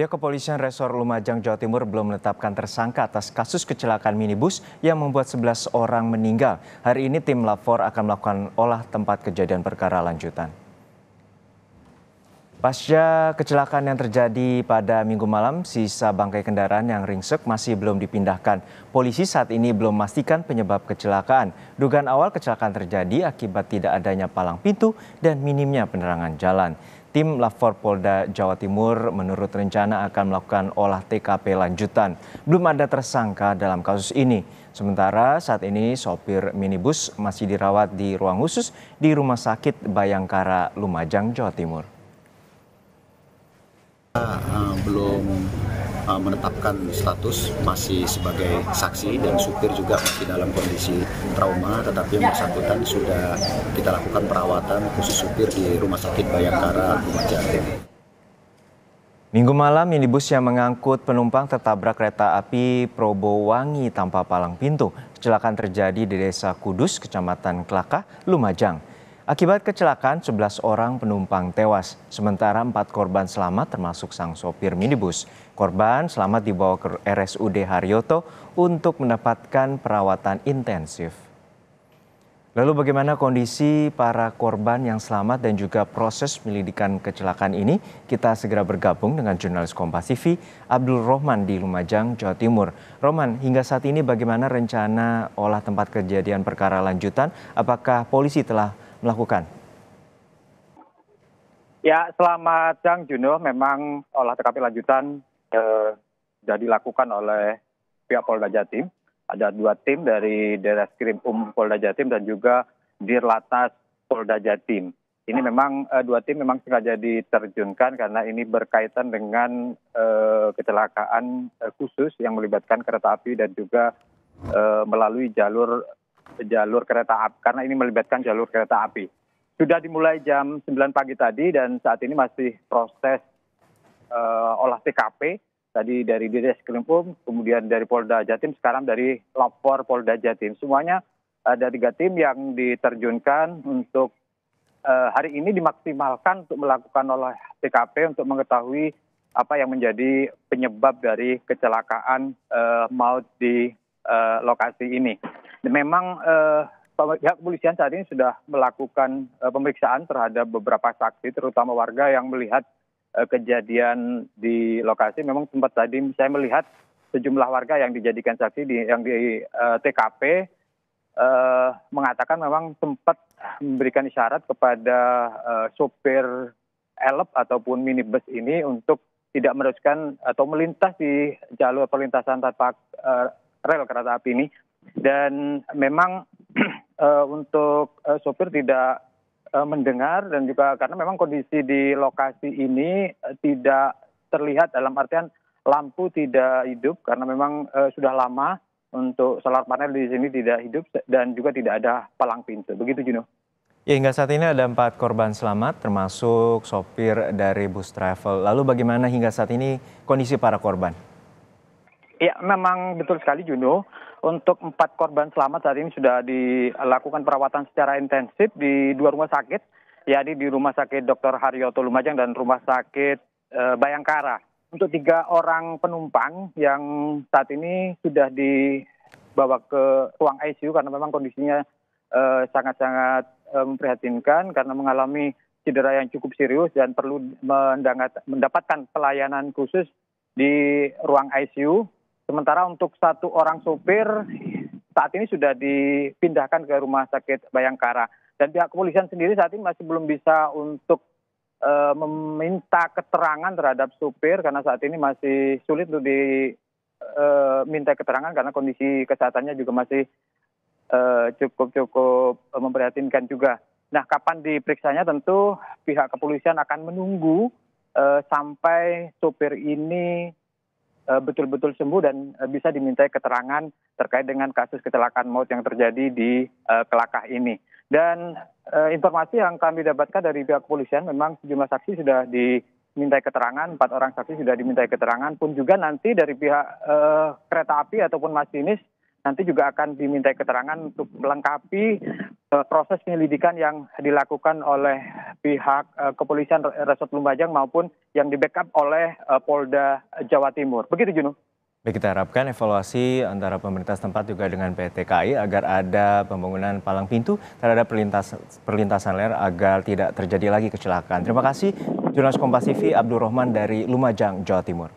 Pihak kepolisian Resor Lumajang, Jawa Timur belum menetapkan tersangka atas kasus kecelakaan minibus yang membuat 11 orang meninggal. Hari ini tim Lapor akan melakukan olah tempat kejadian perkara lanjutan. Pasca kecelakaan yang terjadi pada Minggu malam, sisa bangkai kendaraan yang ringsek masih belum dipindahkan. Polisi saat ini belum memastikan penyebab kecelakaan. Dugaan awal kecelakaan terjadi akibat tidak adanya palang pintu dan minimnya penerangan jalan. Tim Lapor Polda Jawa Timur menurut rencana akan melakukan olah TKP lanjutan. Belum ada tersangka dalam kasus ini. Sementara saat ini sopir minibus masih dirawat di ruang khusus di Rumah Sakit Bayangkara, Lumajang, Jawa Timur. Belum menetapkan status, masih sebagai saksi dan supir juga masih dalam kondisi trauma, tetapi yang bersangkutan sudah kita lakukan perawatan khusus supir di Rumah Sakit Bayangkara, Lumajang. Minggu malam, minibus yang mengangkut penumpang tertabrak kereta api Probowangi tanpa palang pintu. Kecelakaan terjadi di Desa Kudus, Kecamatan Klakah, Lumajang. Akibat kecelakaan, 11 orang penumpang tewas, sementara 4 korban selamat termasuk sang sopir minibus. Korban selamat dibawa ke RSUD Haryoto untuk mendapatkan perawatan intensif. Lalu bagaimana kondisi para korban yang selamat dan juga proses penyelidikan kecelakaan ini? Kita segera bergabung dengan jurnalis Kompas TV, Abdul Rohman di Lumajang, Jawa Timur. Rohman, hingga saat ini bagaimana rencana olah tempat kejadian perkara lanjutan? Apakah polisi telah melakukan? Ya, selamat siang Juno. Memang olah TKP lanjutan sudah dilakukan oleh pihak Polda Jatim. Ada 2 tim dari Direskrim Polda Jatim dan juga Dirlantas Polda Jatim. Ini memang 2 tim memang sengaja diterjunkan karena ini berkaitan dengan kecelakaan khusus yang melibatkan kereta api dan juga melalui jalur kereta api, karena ini melibatkan jalur kereta api. Sudah dimulai jam 9 pagi tadi dan saat ini masih proses olah TKP. Tadi dari Direskrim, kemudian dari Polda Jatim, sekarang dari Lapor Polda Jatim. Semuanya ada 3 tim yang diterjunkan untuk hari ini dimaksimalkan untuk melakukan olah TKP untuk mengetahui apa yang menjadi penyebab dari kecelakaan maut di lokasi ini. Memang pihak kepolisian saat ini sudah melakukan pemeriksaan terhadap beberapa saksi, terutama warga yang melihat kejadian di lokasi. Memang sempat tadi saya melihat sejumlah warga yang dijadikan saksi yang di TKP mengatakan memang sempat memberikan isyarat kepada sopir elep ataupun minibus ini untuk tidak meneruskan atau melintas di jalur perlintasan tanpa rel kereta api ini. Dan memang untuk sopir tidak mendengar dan juga karena memang kondisi di lokasi ini tidak terlihat, dalam artian lampu tidak hidup karena memang sudah lama untuk solar panel di sini tidak hidup dan juga tidak ada palang pintu. Begitu Juno. Ya, hingga saat ini ada 4 korban selamat termasuk sopir dari bus travel. Lalu bagaimana hingga saat ini kondisi para korban? Ya, memang betul sekali Juno. Untuk 4 korban selamat saat ini sudah dilakukan perawatan secara intensif di 2 rumah sakit, yakni di Rumah Sakit Dr. Haryoto Lumajang dan Rumah Sakit Bayangkara. Untuk 3 orang penumpang yang saat ini sudah dibawa ke ruang ICU karena memang kondisinya sangat-sangat memprihatinkan karena mengalami cedera yang cukup serius dan perlu mendapatkan pelayanan khusus di ruang ICU. Sementara untuk 1 orang sopir saat ini sudah dipindahkan ke Rumah Sakit Bayangkara. Dan pihak kepolisian sendiri saat ini masih belum bisa untuk meminta keterangan terhadap sopir karena saat ini masih sulit untuk diminta keterangan karena kondisi kesehatannya juga masih cukup memprihatinkan juga. Nah, kapan diperiksanya tentu pihak kepolisian akan menunggu sampai sopir ini betul-betul sembuh dan bisa dimintai keterangan terkait dengan kasus kecelakaan maut yang terjadi di Klakah ini. Dan informasi yang kami dapatkan dari pihak kepolisian memang sejumlah saksi sudah dimintai keterangan, 4 orang saksi sudah dimintai keterangan, pun juga nanti dari pihak kereta api ataupun masinis nanti juga akan dimintai keterangan untuk melengkapi proses penyelidikan yang dilakukan oleh pihak kepolisian Resort Lumajang maupun yang di-backup oleh Polda Jawa Timur. Begitu, Juno. Baik, kita harapkan evaluasi antara pemerintah setempat juga dengan PT KAI agar ada pembangunan palang pintu terhadap perlintasan ler agar tidak terjadi lagi kecelakaan. Terima kasih, Jurnalis Kompas TV Abdul Rahman dari Lumajang, Jawa Timur.